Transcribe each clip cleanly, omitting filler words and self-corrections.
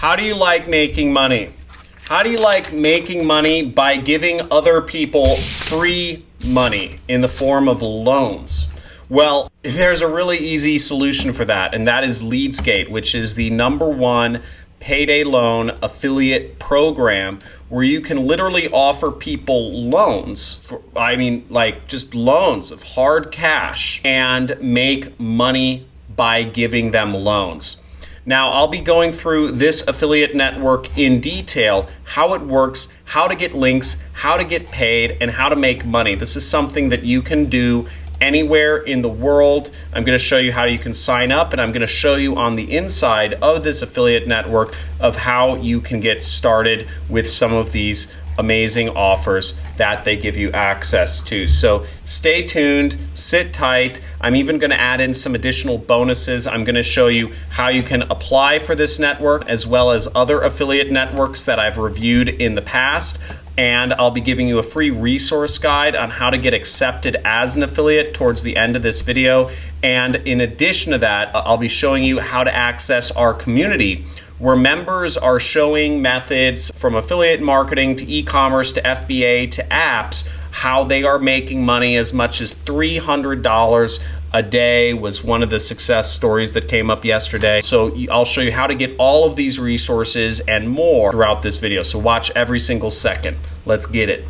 How do you like making money? How do you like making money by giving other people free money in the form of loans? Well, there's a really easy solution for that, and that is Leadsgate, which is the #1 payday loan affiliate program where you can literally offer people loans, just loans of hard cash, and make money by giving them loans. Now, I'll be going through this affiliate network in detail, how it works, how to get links, how to get paid, and how to make money. This is something that you can do anywhere in the world. I'm going to show you how you can sign up, and I'm going to show you on the inside of this affiliate network of how you can get started with some of these amazing offers that they give you access to. So stay tuned, sit tight. I'm even going to add in some additional bonuses. I'm going to show you how you can apply for this network as well as other affiliate networks that I've reviewed in the past. And I'll be giving you a free resource guide on how to get accepted as an affiliate towards the end of this video. And in addition to that, I'll be showing you how to access our community, where members are showing methods from affiliate marketing to e-commerce to FBA to apps, how they are making money as much as $300 a day was one of the success stories that came up yesterday. So I'll show you how to get all of these resources and more throughout this video. So watch every single second. Let's get it.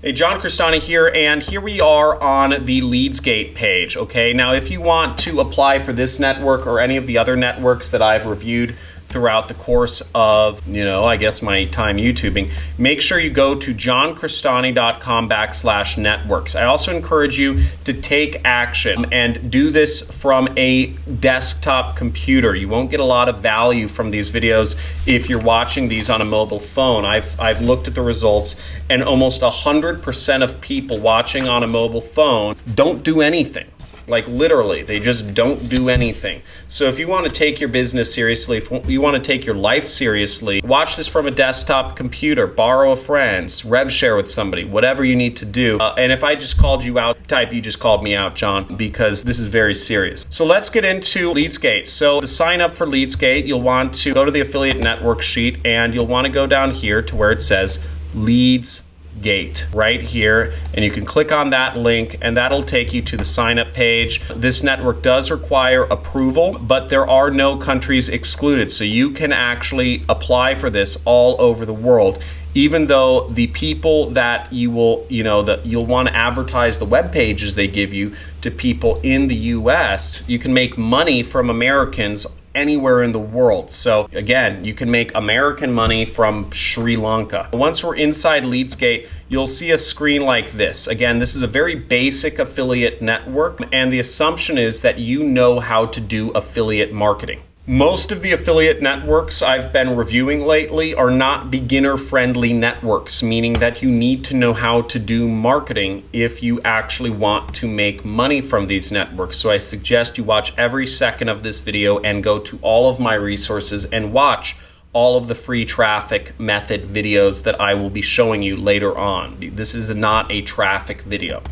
Hey, John Crestani here, and here we are on the Leadsgate page, okay? Now, if you want to apply for this network or any of the other networks that I've reviewed throughout the course of, I guess my time YouTubing, make sure you go to johncrestani.com/networks. I also encourage you to take action and do this from a desktop computer. You won't get a lot of value from these videos if you're watching these on a mobile phone. I've looked at the results, and almost 100% of people watching on a mobile phone don't do anything. Like literally, they just don't do anything. So if you want to take your business seriously, if you want to take your life seriously, watch this from a desktop computer, borrow a friend, rev share with somebody, whatever you need to do. And if I just called you out, you just called me out, John, because this is very serious. So let's get into Leadsgate. So to sign up for Leadsgate, you'll want to go to the affiliate network sheet, and you'll want to go down here to where it says Leadsgate right here, and you can click on that link, and that'll take you to the sign up page. This network does require approval, but there are no countries excluded, so you can actually apply for this all over the world. Even though the people that you will, that you'll want to advertise the web pages they give you to people in the US, you can make money from Americans anywhere in the world. So again, you can make American money from Sri Lanka. Once we're inside Leadsgate, you'll see a screen like this. Again, this is a very basic affiliate network, and the assumption is that you know how to do affiliate marketing. Most of the affiliate networks I've been reviewing lately are not beginner-friendly networks, meaning that you need to know how to do marketing if you actually want to make money from these networks. So I suggest you watch every second of this video and go to all of my resources and watch all of the free traffic method videos that I will be showing you later on. This is not a traffic video.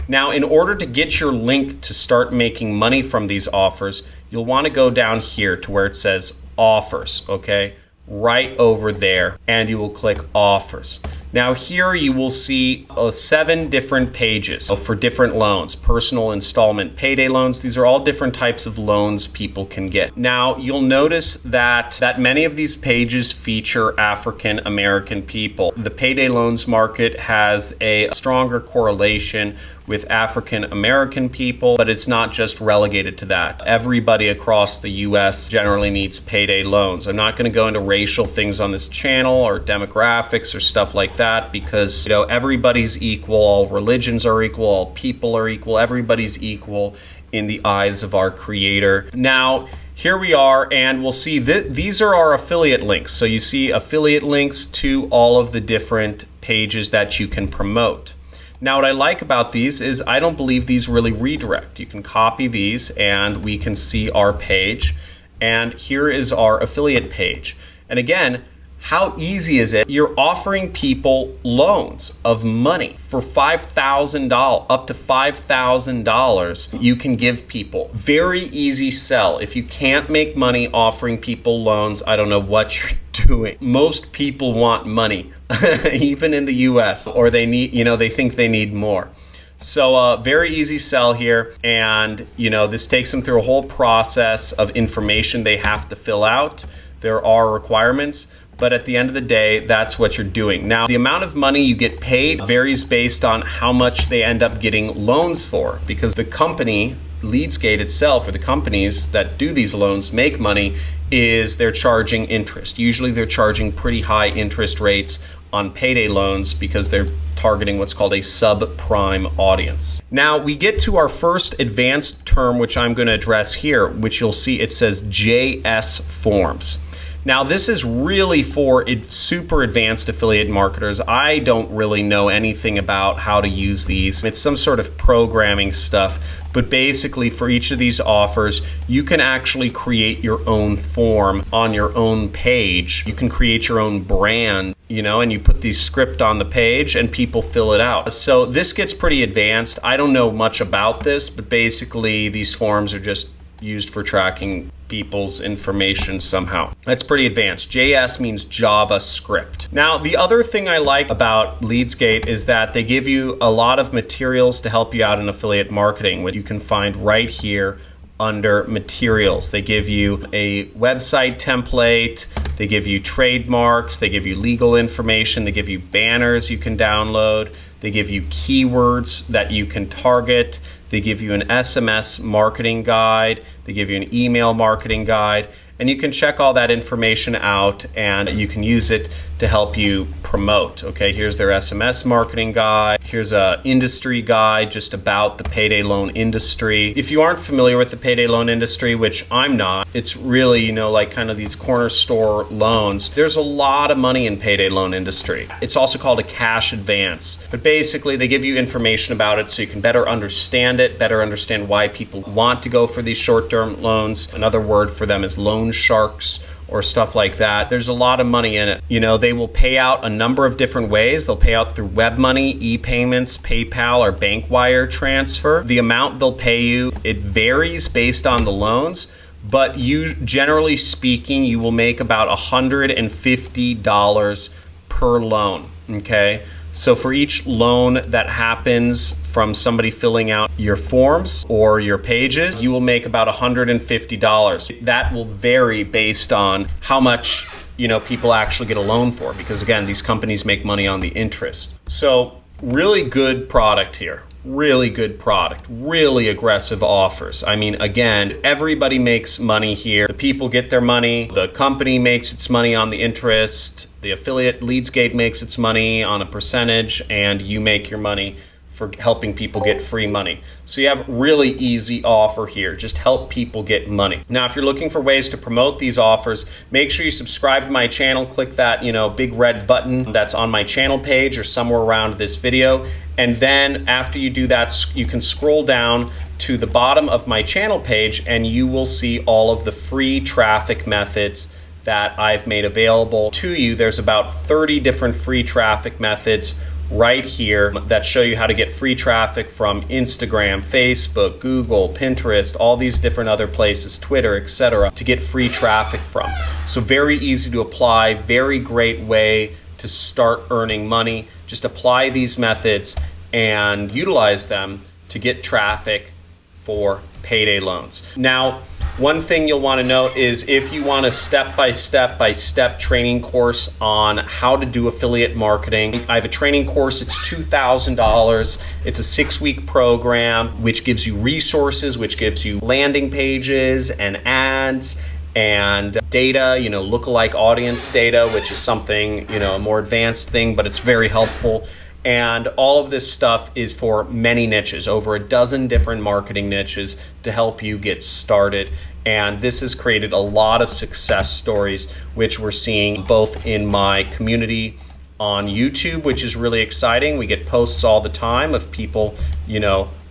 Now, in order to get your link to start making money from these offers, you'll want to go down here to where it says offers, okay? Right over there, and you will click offers. Now here you will see 7 different pages for different loans, personal installment payday loans. These are all different types of loans people can get. Now you'll notice that many of these pages feature African American people. The payday loans market has a stronger correlation with African American people, but it's not just relegated to that. Everybody across the US generally needs payday loans. I'm not going to go into racial things on this channel or demographics or stuff like that, because everybody's equal, all religions are equal, all people are equal, everybody's equal in the eyes of our Creator. Now here we are, and we'll see that these are our affiliate links. So you see affiliate links to all of the different pages that you can promote. Now what I like about these is I don't believe these really redirect. You can copy these and we can see our page, and here is our affiliate page. And again, How easy is it? You're offering people loans of money for $5,000, up to $5,000 you can give people. Very easy sell. If you can't make money offering people loans, I don't know what you're doing. Most people want money, even in the US, or they need, they think they need more. So very easy sell here, and this takes them through a whole process of information they have to fill out. There are requirements, but at the end of the day, that's what you're doing. Now, the amount of money you get paid varies based on how much they end up getting loans for, because the company, Leadsgate itself, or the companies that do these loans make money, is they're charging interest. Usually they're charging pretty high interest rates on payday loans because they're targeting what's called a subprime audience. Now we get to our first advanced term, which I'm going to address here, which you'll see it says JS forms. Now this is really for super advanced affiliate marketers. I don't really know anything about how to use these. It's some sort of programming stuff, but basically for each of these offers, you can actually create your own form on your own page. You can create your own brand, and you put the script on the page and people fill it out. So this gets pretty advanced. I don't know much about this, but basically these forms are just used for tracking people's information somehow. That's pretty advanced. JS means JavaScript. Now, the other thing I like about Leadsgate is that they give you a lot of materials to help you out in affiliate marketing, which you can find right here under materials. They give you a website template, they give you trademarks, they give you legal information, they give you banners you can download, they give you keywords that you can target, they give you an SMS marketing guide, they give you an email marketing guide, and you can check all that information out and you can use it to help you promote. Okay, here's their SMS marketing guide. Here's a industry guide just about the payday loan industry. If you aren't familiar with the payday loan industry, which I'm not, it's really, like kind of these corner store loans. There's a lot of money in payday loan industry. It's also called a cash advance. But basically they give you information about it so you can better understand it, better understand why people want to go for these short-term loans. Another word for them is loan sharks or stuff like that. There's a lot of money in it. They will pay out a number of different ways. They'll pay out through web money, e-payments, PayPal, or bank wire transfer. The amount they'll pay you, it varies based on the loans, but generally speaking, you will make about $150 per loan, okay? So for each loan that happens from somebody filling out your forms or your pages, you will make about $150. That will vary based on how much people actually get a loan for, because again, these companies make money on the interest. So really good product here. Really good product, really aggressive offers. I mean, again, everybody makes money here. The people get their money, the company makes its money on the interest, the affiliate Leadsgate makes its money on a percentage, and you make your money for helping people get free money. So you have a really easy offer here. Just help people get money. Now, if you're looking for ways to promote these offers, make sure you subscribe to my channel. Click that, big red button that's on my channel page or somewhere around this video. And then after you do that, you can scroll down to the bottom of my channel page and you will see all of the free traffic methods that I've made available to you. There's about 30 different free traffic methods right here that show you how to get free traffic from Instagram, Facebook, Google, Pinterest, all these different other places, Twitter, etc., to get free traffic from. So very easy to apply, very great way to start earning money. Just apply these methods and utilize them to get traffic for payday loans. Now, one thing you'll want to note is if you want a step-by-step training course on how to do affiliate marketing, I have a training course. It's $2,000. It's a 6-week program which gives you resources, which gives you landing pages and ads and data, lookalike audience data, which is something, a more advanced thing, but it's very helpful. And all of this stuff is for many niches, over a dozen different marketing niches to help you get started. And this has created a lot of success stories, which we're seeing both in my community on YouTube, which is really exciting. We get posts all the time of people,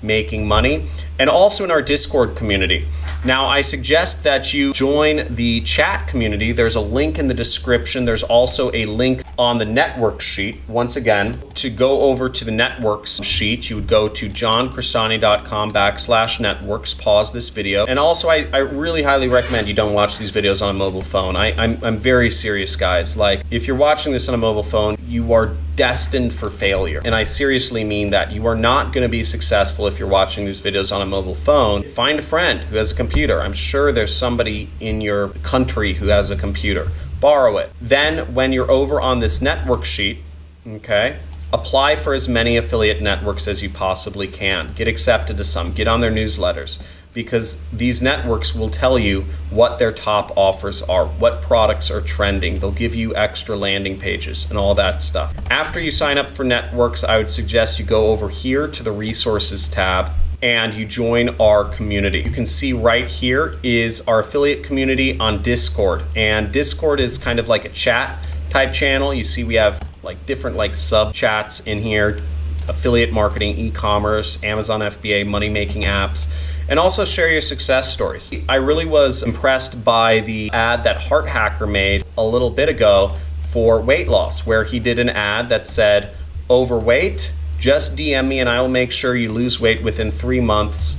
making money, and also in our Discord community. Now, I suggest that you join the chat community. There's a link in the description. There's also a link on the network sheet. Once again, to go over to the networks sheet, you would go to johncrestani.com/networks, pause this video. And also, I really highly recommend you don't watch these videos on a mobile phone. I'm very serious, guys. Like, if you're watching this on a mobile phone, you are destined for failure. And I seriously mean that. You are not going to be successful if you're watching these videos on a mobile phone. Find a friend who has a computer. I'm sure there's somebody in your country who has a computer. Borrow it. Then when you're over on this network sheet, okay, apply for as many affiliate networks as you possibly can. Get accepted to some. Get on their newsletters, because these networks will tell you what their top offers are, what products are trending. They'll give you extra landing pages and all that stuff. After you sign up for networks, I would suggest you go over here to the resources tab and you join our community. You can see right here is our affiliate community on Discord. And Discord is kind of like a chat type channel. You see we have like different like sub chats in here: affiliate marketing, e-commerce, Amazon FBA, money-making apps, and also share your success stories. I really was impressed by the ad that Heart Hacker made a little bit ago for weight loss, where he did an ad that said, overweight, just DM me and I will make sure you lose weight within 3 months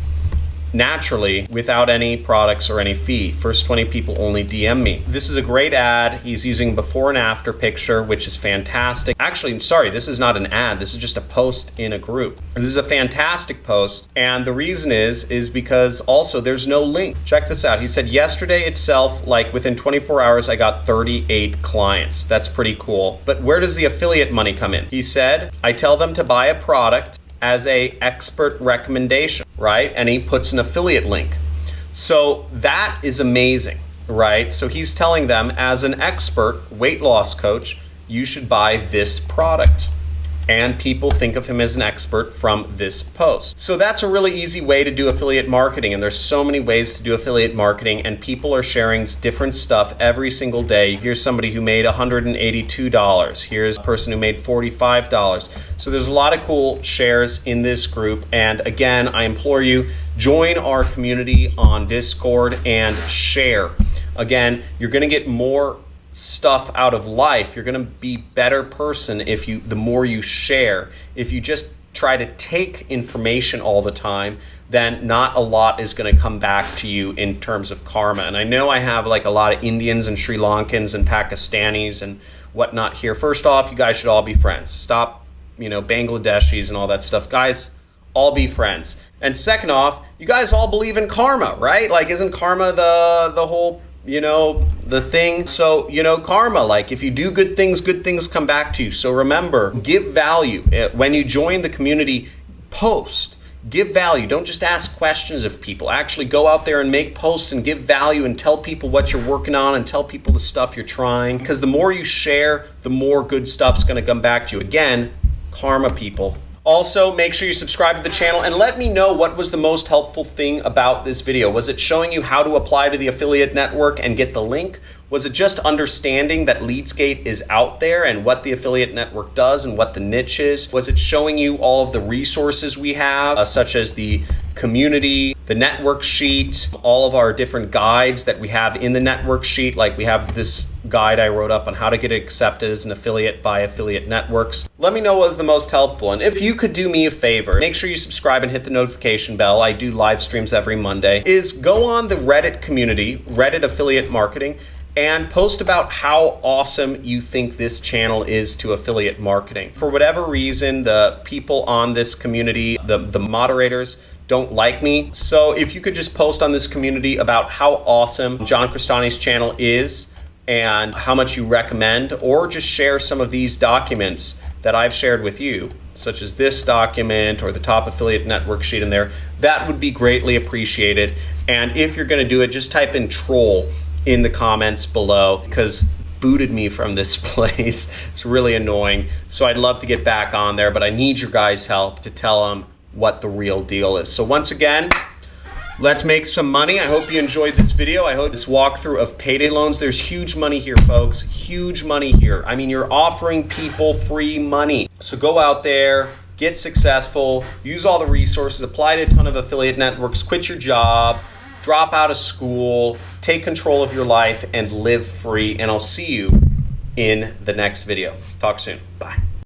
naturally without any products or any fee. First 20 people only DM me. This is a great ad. He's using before and after picture, which is fantastic. Actually, sorry, this is not an ad. This is just a post in a group. This is a fantastic post. And the reason is because also there's no link. Check this out. He said yesterday itself, like within 24 hours, I got 38 clients. That's pretty cool. But where does the affiliate money come in? He said, I tell them to buy a product as a expert recommendation, right? And he puts an affiliate link. So that is amazing, right? So he's telling them, as an expert weight loss coach, you should buy this product. And people think of him as an expert from this post. So that's a really easy way to do affiliate marketing. And there's so many ways to do affiliate marketing, and people are sharing different stuff every single day. Here's somebody who made $182. Here's a person who made $45. So there's a lot of cool shares in this group. And again, I implore you, join our community on Discord and share. Again, you're gonna get more stuff out of life. You're going to be a better person the more you share. If you just try to take information all the time, then not a lot is going to come back to you in terms of karma. And I know I have like a lot of Indians and Sri Lankans and Pakistanis and whatnot here. First off, you guys should all be friends. Stop, Bangladeshis and all that stuff. Guys, all be friends. And second off, you guys all believe in karma, right? Like, isn't karma the whole the thing? So, karma, like if you do good things come back to you. So remember, give value. When you join the community, post. Give value. Don't just ask questions of people. Actually go out there and make posts and give value and tell people what you're working on and tell people the stuff you're trying. Because the more you share, the more good stuff's going to come back to you. Again, karma, people. Also, make sure you subscribe to the channel and let me know what was the most helpful thing about this video. Was it showing you how to apply to the affiliate network and get the link? Was it just understanding that Leadsgate is out there and what the affiliate network does and what the niche is? Was it showing you all of the resources we have, such as the community, the network sheet, all of our different guides that we have in the network sheet? Like we have this guide I wrote up on how to get accepted as an affiliate by affiliate networks. Let me know what was the most helpful. And if you could do me a favor, make sure you subscribe and hit the notification bell. I do live streams every Monday. Is go on the Reddit community, Reddit affiliate marketing, and post about how awesome you think this channel is to affiliate marketing. For whatever reason, the people on this community, the moderators, don't like me. So if you could just post on this community about how awesome John Crestani's channel is and how much you recommend, or just share some of these documents that I've shared with you, such as this document or the top affiliate network sheet in there, that would be greatly appreciated. And if you're gonna do it, just type in troll in the comments below, because booted me from this place. It's really annoying. So I'd love to get back on there, but I need your guys' help to tell them what the real deal is. So once again, let's make some money. I hope you enjoyed this video. I hope this walkthrough of payday loans. There's huge money here, folks. Huge money here. I mean, you're offering people free money. So go out there, get successful, use all the resources, apply to a ton of affiliate networks, quit your job, drop out of school, take control of your life, and live free. And I'll see you in the next video. Talk soon. Bye.